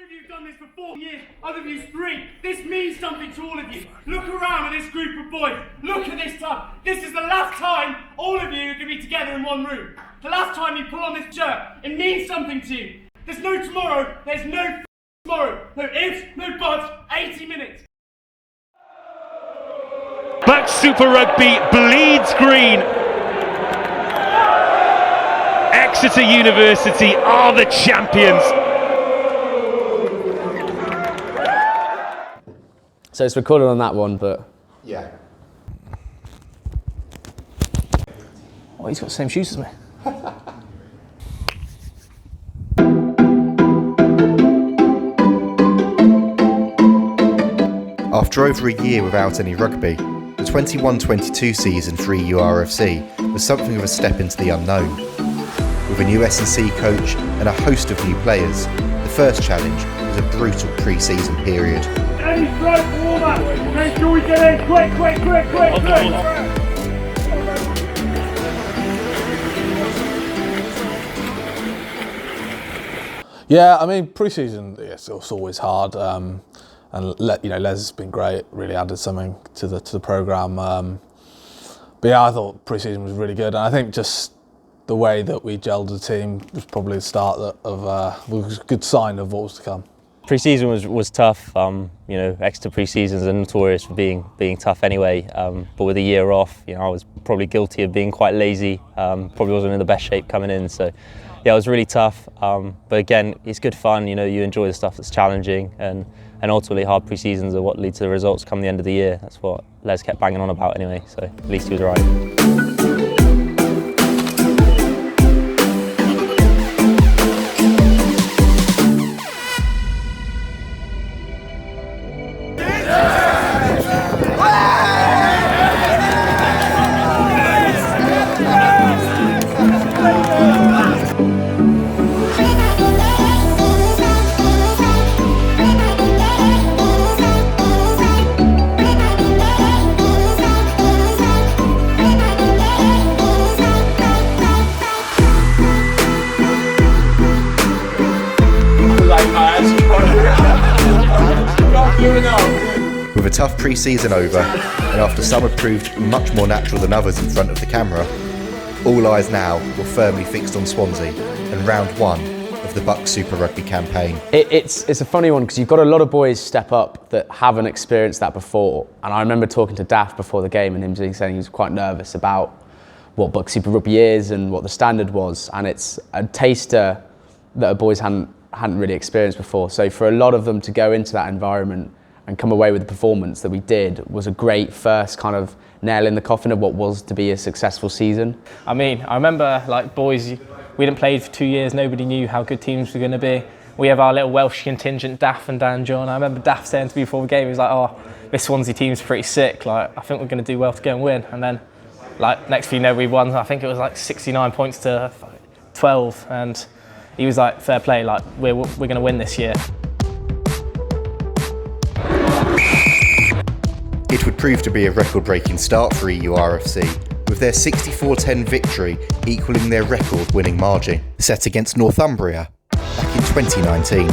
of you have done this for 4 years, other of you 3. This means something to all of you. Look around at this group of boys. Look at this club. This is the last time all of you are going to be together in one room. The last time you put on this shirt. It means something to you. There's no tomorrow. There's no tomorrow. No ifs, no buts. 80 minutes. BUCS Super Rugby bleeds green. Exeter University are the champions. So it's recorded on that one, but... Yeah. Oh, he's got the same shoes as me. After over a year without any rugby, the 21-22 season for EURFC was something of a step into the unknown. With a new S&C coach and a host of new players, the first challenge was a brutal pre-season period. Any slow warm-up. Make sure we get in. Quick. Yeah, I mean, pre-season, it's always hard. And Les has been great, really added something to the programme. But yeah, I thought pre-season was really good. And I think just the way that we gelled the team was probably the start was a good sign of what was to come. Pre-season was tough. Exeter pre-seasons are notorious for being tough anyway. But with a year off, I was probably guilty of being quite lazy. Probably wasn't in the best shape coming in. So yeah, it was really tough. But again, it's good fun. You enjoy the stuff that's challenging, and ultimately hard pre-seasons are what lead to the results come the end of the year. That's what Les kept banging on about anyway. So at least he was right. With a tough pre-season over, and after some had proved much more natural than others in front of the camera, all eyes now were firmly fixed on Swansea and round 1 of the BUCS Super Rugby campaign. It's a funny one because you've got a lot of boys step up that haven't experienced that before. And I remember talking to Daft before the game and him saying he was quite nervous about what BUCS Super Rugby is and what the standard was. And it's a taster that the boys hadn't really experienced before. So for a lot of them to go into that environment and come away with the performance that we did was a great first kind of nail in the coffin of what was to be a successful season. I mean, I remember boys, we hadn't played for 2 years, nobody knew how good teams were going to be. We have our little Welsh contingent, Daft and Dan John. I remember Daft saying to me before the game, he was like, oh, this Swansea team's pretty sick, I think we're going to do well to go and win. And then, next thing you know, we won, I think it was 69 points to 12, and he was like, fair play, we're going to win this year. It would prove to be a record-breaking start for EURFC, with their 64-10 victory equalling their record-winning margin, set against Northumbria back in 2019.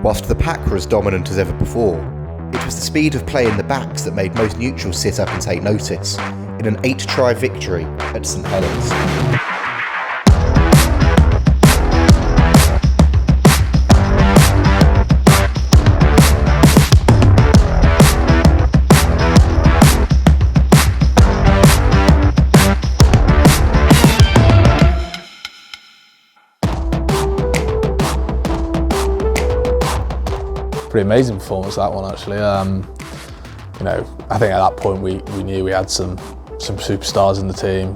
Whilst the pack were as dominant as ever before, it was the speed of play in the backs that made most neutrals sit up and take notice in an 8-try victory at St Helens. Pretty amazing performance, that one, actually. I think at that point we knew we had some superstars in the team.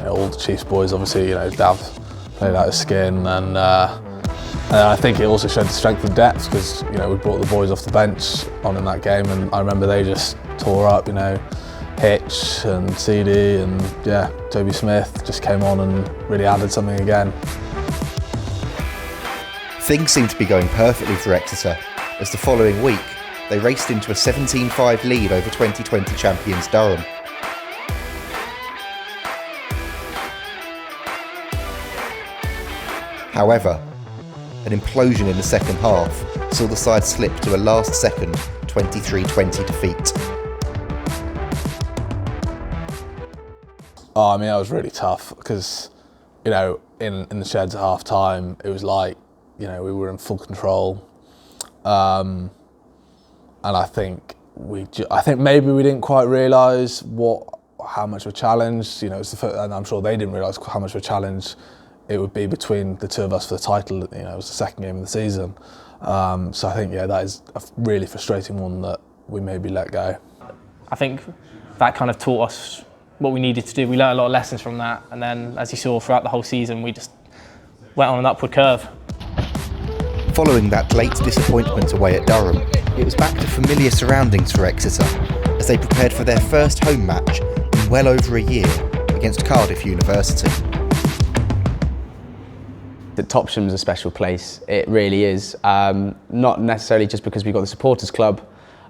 All the Chiefs boys, obviously, Dav played out his skin, and I think it also showed the strength of depth because we brought the boys off the bench on in that game, and I remember they just tore up. Hitch and CD and Toby Smith just came on and really added something again. Things seemed to be going perfectly for Exeter, as the following week they raced into a 17-5 lead over 2020 champions Durham. However, an implosion in the second half saw the side slip to a last-second 23-20 defeat. Oh, I mean, that was really tough because, you know, in the sheds at half time, it was like, you know, we were in full control. And I think maybe we didn't quite realise how much of a challenge, you know, and I'm sure they didn't realise how much of a challenge it would be between the two of us for the title. You know, it was the second game of the season. So I think, yeah, that is a really frustrating one that we maybe let go. I think that kind of taught us what we needed to do. We learned a lot of lessons from that, and then, as you saw throughout the whole season, we just went on an upward curve. Following that late disappointment away at Durham, it was back to familiar surroundings for Exeter as they prepared for their first home match in well over a year against Cardiff University. That Topsham's a special place, it really is. Not necessarily just because we've got the supporters club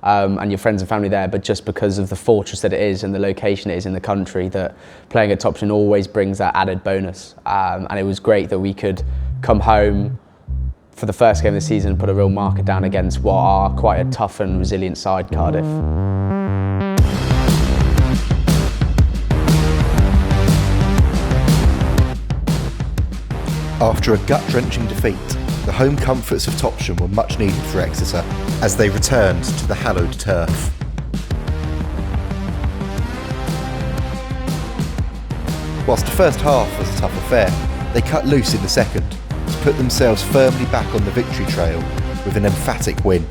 and your friends and family there, but just because of the fortress that it is and the location it is in the country, that playing at Topsham always brings that added bonus. And it was great that we could come home for the first game of the season and put a real marker down against what are quite a tough and resilient side, Cardiff. After a gut-wrenching defeat, the home comforts of Topsham were much needed for Exeter as they returned to the hallowed turf. Whilst the first half was a tough affair, they cut loose in the second to put themselves firmly back on the victory trail with an emphatic win.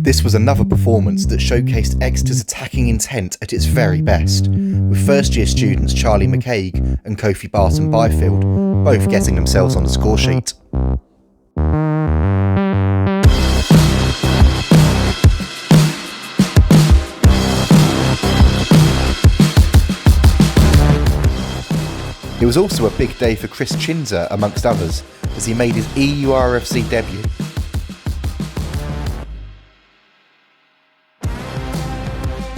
This was another performance that showcased Exeter's attacking intent at its very best, with first-year students Charlie McCaig and Kofi Barton-Byfield both getting themselves on the score sheet. It was also a big day for Chris Chinzer, amongst others, as he made his EURFC debut.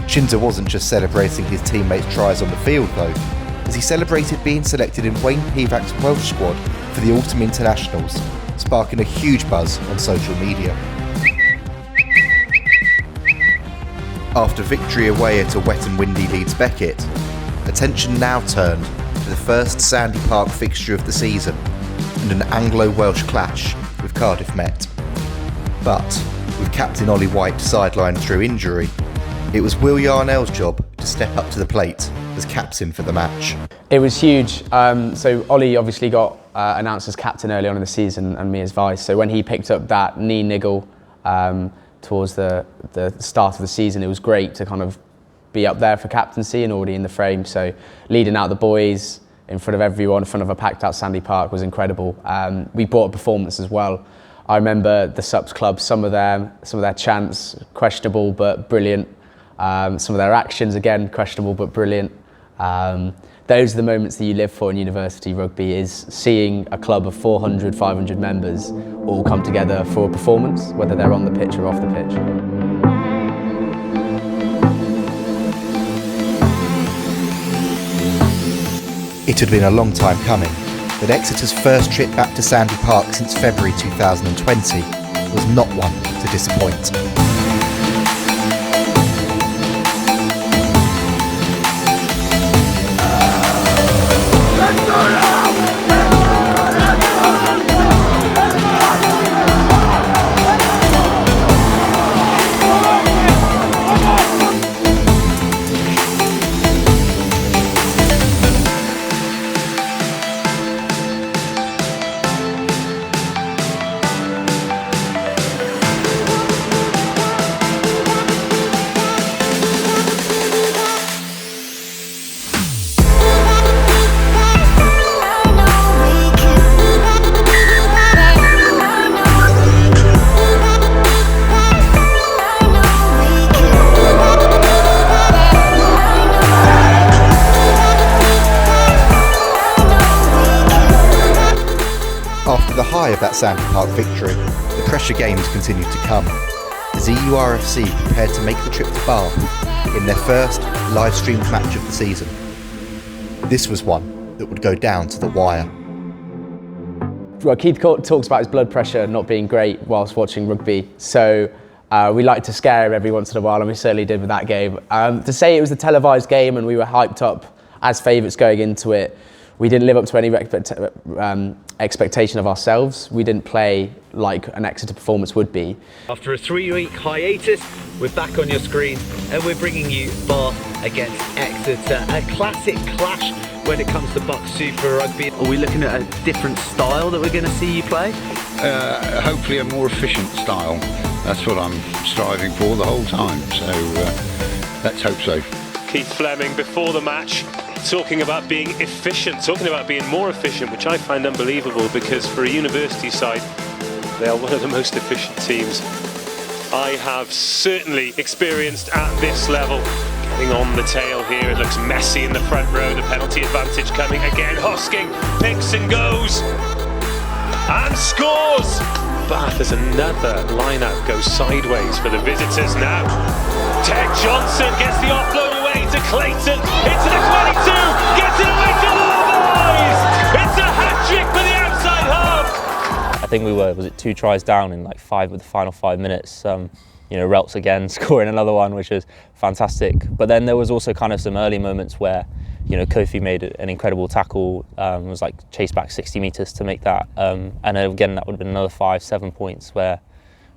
Chinzer wasn't just celebrating his teammates' tries on the field though, as he celebrated being selected in Wayne Pivac's Welsh squad for the Autumn Internationals, sparking a huge buzz on social media. After victory away at a wet and windy Leeds Beckett, attention now turned to the first Sandy Park fixture of the season and an Anglo-Welsh clash with Cardiff Met. But, with captain Ollie White sidelined through injury, it was Will Yarnell's job to step up to the plate as captain for the match. It was huge. So Ollie obviously got announced as captain early on in the season and me as vice. So when he picked up that knee niggle towards the start of the season, it was great to kind of be up there for captaincy and already in the frame. So leading out the boys in front of everyone, in front of a packed out Sandy Park was incredible. We brought a performance as well. I remember the Subs club, some of their chants, questionable but brilliant. Some of their actions, again, questionable but brilliant. Those are the moments that you live for in university rugby, is seeing a club of 400, 500 members all come together for a performance, whether they're on the pitch or off the pitch. It had been a long time coming, but Exeter's first trip back to Sandy Park since February 2020 was not one to disappoint. shy of that Sandy Park victory, the pressure games continued to come, as EURFC prepared to make the trip to Bath in their first live-streamed match of the season. This was one that would go down to the wire. Well, Keith talks about his blood pressure not being great whilst watching rugby, so we like to scare him every once in a while, and we certainly did with that game. To say it was a televised game and we were hyped up as favourites going into it, we didn't live up to any expectation of ourselves. We didn't play like an Exeter performance would be. After a 3-week hiatus, we're back on your screen and we're bringing you Bath against Exeter, a classic clash when it comes to BUCS Super Rugby. Are we looking at a different style that we're going to see you play? Hopefully a more efficient style. That's what I'm striving for the whole time, so let's hope so. Keith Fleming before the match talking about being efficient, talking about being more efficient, which I find unbelievable because for a university side, they are one of the most efficient teams I have certainly experienced at this level. Getting on the tail here, it looks messy in the front row, the penalty advantage coming again. Hosking picks and goes and scores. Bath as another lineup goes sideways for the visitors now. Ted Johnson gets the offload away to Clayton, into the 22, gets it away to all boys! It's a hat-trick for the outside half! I think we were, was it 2 tries down in like 5 with the final 5 minutes. You know, Relts again scoring another one, which was fantastic. But then there was also kind of some early moments where, you know, Kofi made an incredible tackle, was like chased back 60 metres to make that. And then again, that would have been another 5-7 points where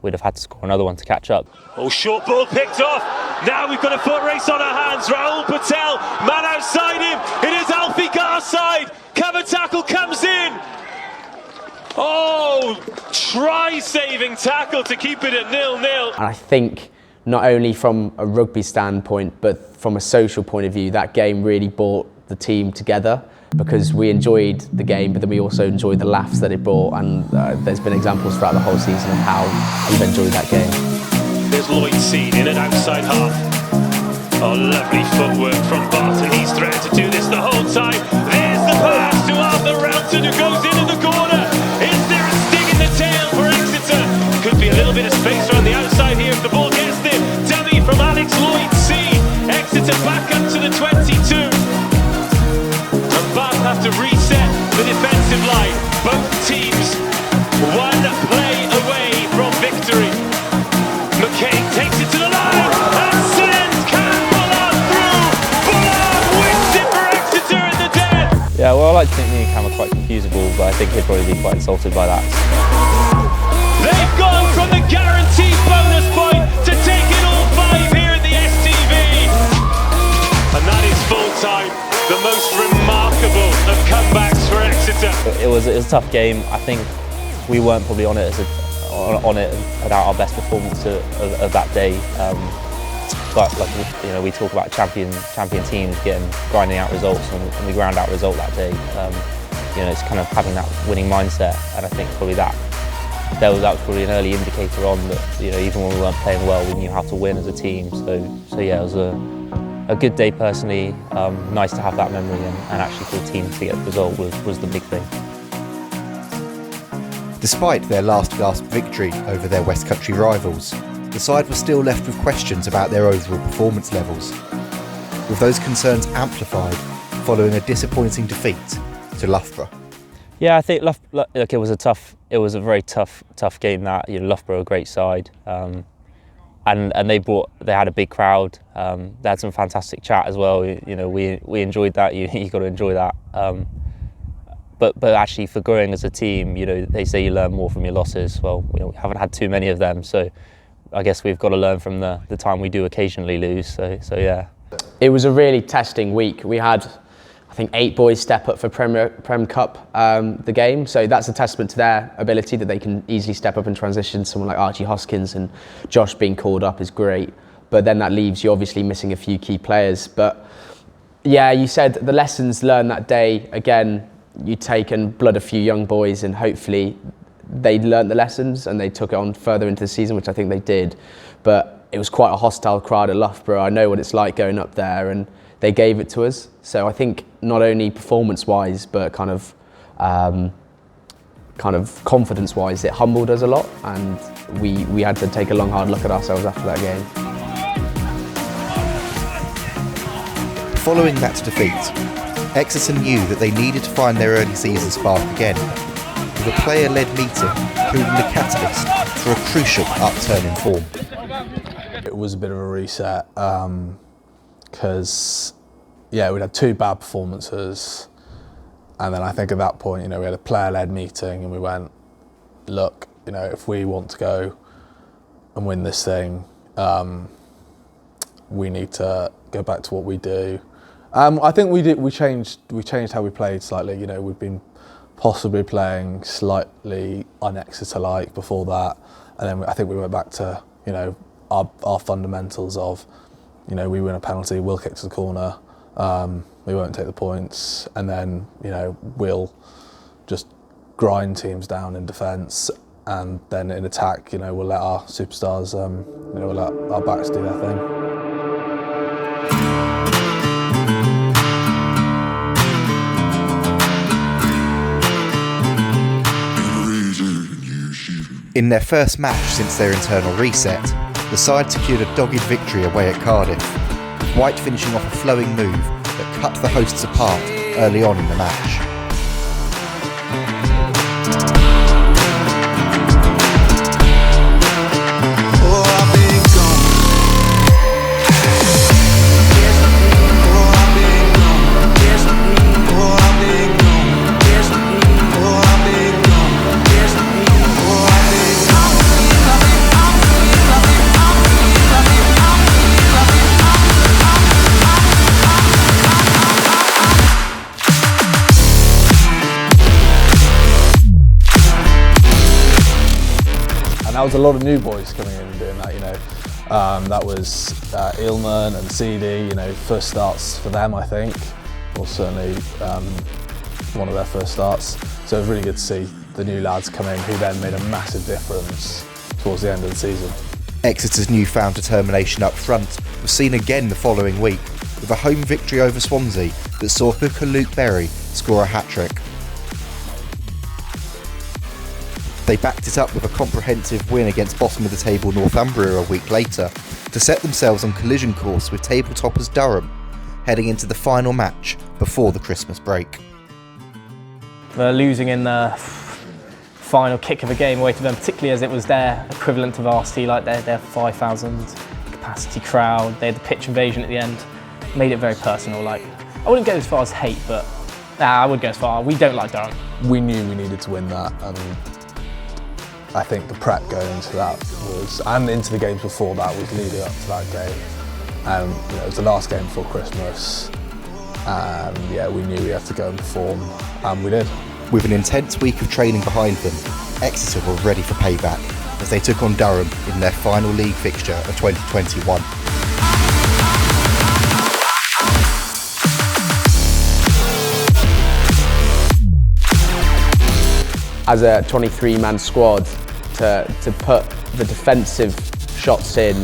we'd have had to score another one to catch up. Oh, short ball picked off. Now we've got a foot race on our hands. Raoul Patel, man outside him. It is Alfie Garside. Cover tackle comes in. Oh, try-saving tackle to keep it at 0-0. And I think not only from a rugby standpoint, but from a social point of view, that game really brought the team together because we enjoyed the game, but then we also enjoyed the laughs that it brought. And there's been examples throughout the whole season of how we've enjoyed that game. There's Lloyd Seed in an outside half. Oh, lovely footwork from Barton. He's threatened to do this the whole time. There's the pass to Arthur RELTON, who goes in the corner. Is there a sting in the tail for Exeter? Could be a little bit of space around the outside here if the ball gets there. Dummy from Alex Lloyd Seed. Exeter back up to the 22. And Bath have to reset the defensive line. Both teams one play away from victory. McCain takes it to the line and sends Bullard through. Bullard wins it for Exeter in the dead. Yeah, well, I like to think me and Cam are quite confusable, but I think he'd probably be quite insulted by that. They've gone from the guaranteed bonus point to taking all 5 here at the STV. And that is full time, the most remarkable of comebacks for Exeter. It was a tough game. I think we weren't probably on it without our best performance of that day. But like, you know, we talk about champion teams grinding out results, and we ground out result that day. You know, it's kind of having that winning mindset, and I think probably that was probably an early indicator on that. You know, even when we weren't playing well, we knew how to win as a team. So yeah, it was a good day personally. Nice to have that memory, and actually for the team to get the result was the big thing. Despite their last gasp victory over their West Country rivals, the side was still left with questions about their overall performance levels, with those concerns amplified following a disappointing defeat to Loughborough. Yeah, I think look, it was a very tough game. That, you know, Loughborough, a great side, and they had a big crowd. They had some fantastic chat as well. You know, we enjoyed that. You got to enjoy that. But actually, for growing as a team, you know, they say you learn more from your losses. Well, you know, we haven't had too many of them, so I guess we've got to learn from the time we do occasionally lose. So yeah. It was a really testing week. We had, I think, 8 boys step up for Prem Cup the game. So that's a testament to their ability that they can easily step up and transition. Someone like Archie Hoskins and Josh being called up is great. But then that leaves you obviously missing a few key players. But yeah, you said the lessons learned that day. Again, you take and blood a few young boys, and hopefully they learnt the lessons and they took it on further into the season, which I think they did. But it was quite a hostile crowd at Loughborough. I know what it's like going up there, and they gave it to us. So I think not only performance-wise, but kind of kind of confidence-wise, it humbled us a lot, and we had to take a long, hard look at ourselves after that game. Following that defeat, Exeter knew that they needed to find their early season spark again, with a player-led meeting proving the catalyst for a crucial upturn in form. It was a bit of a reset because, yeah, we'd had 2 bad performances, and then I think at that point, you know, we had a player-led meeting and we went, look, you know, if we want to go and win this thing, we need to go back to what we do. I think we changed how we played slightly. You know, we've been possibly playing slightly un-Exeter-like before that, and then I think we went back to, you know, our fundamentals of, you know, we win a penalty, we'll kick to the corner, we won't take the points, and then, you know, we'll just grind teams down in defence, and then in attack, you know, we'll let our superstars, you know, we'll let our backs do their thing. In their first match since their internal reset, the side secured a dogged victory away at Cardiff, with White finishing off a flowing move that cut the hosts apart early on in the match. And that was a lot of new boys coming in and doing that, you know. That was Ilman and CD, you know, first starts for them, I think, or certainly one of their first starts. So it was really good to see the new lads come in who then made a massive difference towards the end of the season. Exeter's newfound determination up front was seen again the following week, with a home victory over Swansea that saw hooker Luke Berry score a hat-trick. They backed it up with a comprehensive win against bottom-of-the-table Northumbria a week later to set themselves on collision course with table-toppers Durham, heading into the final match before the Christmas break. Losing in the final kick of a game away to them, particularly as it was their equivalent to VARSITY, like their 5,000 capacity crowd, they had the pitch invasion at the end, made it very personal. Like, I wouldn't go as far as hate, but I would go as far. We don't like Durham. We knew we needed to win that, and I think the prep going into that was, and into the games before that, was leading up to that game. And you know, it was the last game before Christmas, and yeah, we knew we had to go and perform, and we did. With an intense week of training behind them, Exeter were ready for payback as they took on Durham in their final league fixture of 2021. As a 23-man squad, to put the defensive shots in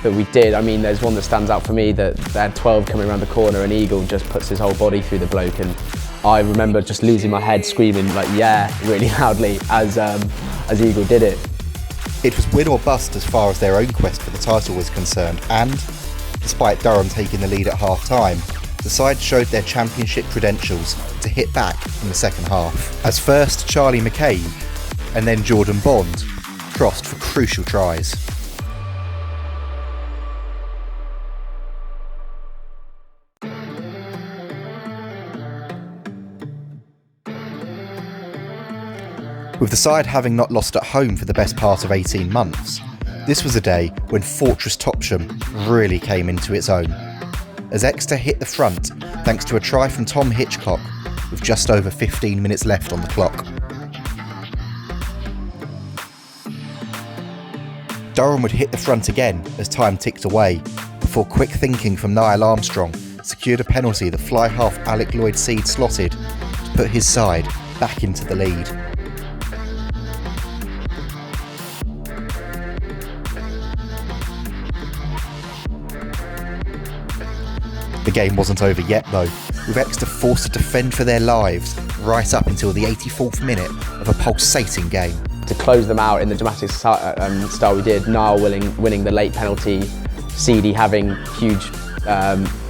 that we did, I mean, there's one that stands out for me, that they had 12 coming around the corner and Eagle just puts his whole body through the bloke, and I remember just losing my head screaming like yeah really loudly as Eagle did it. It was win or bust as far as their own quest for the title was concerned, and despite Durham taking the lead at half-time, the side showed their championship credentials to hit back in the second half, as first Charlie McCabe and then Jordan Bond crossed for crucial tries. With the side having not lost at home for the best part of 18 months, this was a day when Fortress Topsham really came into its own, as Exeter hit the front thanks to a try from Tom Hitchcock with just over 15 minutes left on the clock. Durham would hit the front again as time ticked away, before quick thinking from Niall Armstrong secured a penalty that fly half Alec Lloyd-Seed slotted to put his side back into the lead. The game wasn't over yet though, with Exeter forced to defend for their lives right up until the 84th minute of a pulsating game. To close them out in the dramatic style we did, Niall winning the late penalty, CD having huge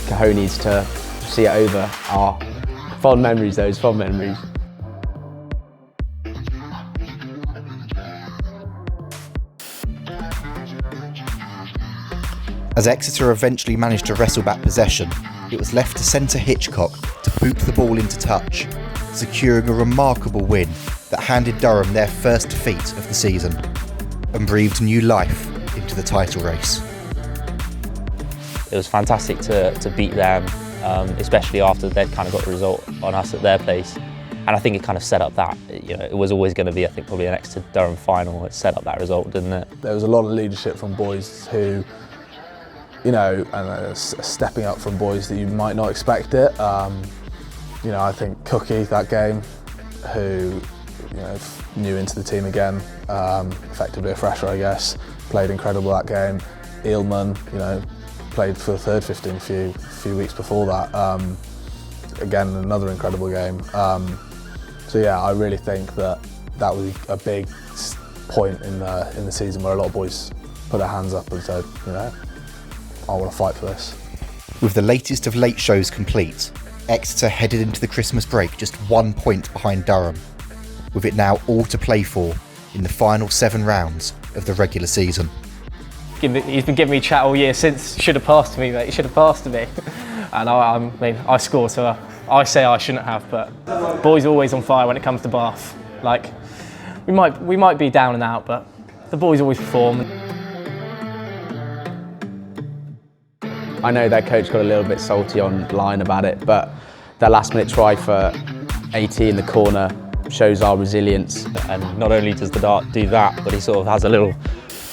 cojones to see it over. Fond memories, those fond memories. As Exeter eventually managed to wrestle back possession, it was left to centre Hitchcock to boot the ball into touch, securing a remarkable win that handed Durham their first defeat of the season and breathed new life into the title race. It was fantastic to beat them, especially after they'd kind of got the result on us at their place. And I think it kind of set up that, it was always going to be, I think, probably an Exeter Durham final. It set up that result, didn't it? There was a lot of leadership from boys who, and stepping up from boys that you might not expect it. I think Cookie that game, who new into the team again, effectively a fresher, I guess, played incredible that game. Eelman, played for the third 15 a few weeks before that. Again, another incredible game. So yeah, I really think that was a big point in the season where a lot of boys put their hands up and said, I want to fight for this. With the latest of late shows complete, Exeter headed into the Christmas break just 1 point behind Durham, with it now all to play for in the final 7 rounds of the regular season. He's been giving me chat all year since. Should have passed to me, mate. He should have passed to me. And I scored, so I say I shouldn't have. But boys are always on fire when it comes to Bath. Like we might be down and out, but the boys always perform. I know their coach got a little bit salty online about it, but their last minute try for AT in the corner shows our resilience. And not only does the dart do that, but he sort of has a little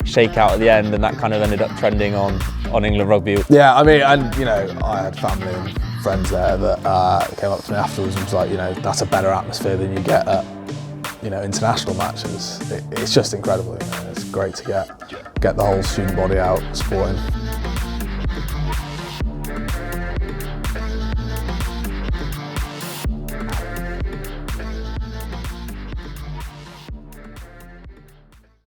shake out at the end, and that kind of ended up trending on England Rugby. Yeah, I mean, and I had family and friends there that came up to me afterwards and was like, that's a better atmosphere than you get at, international matches. It's just incredible. It's great to get the whole student body out supporting.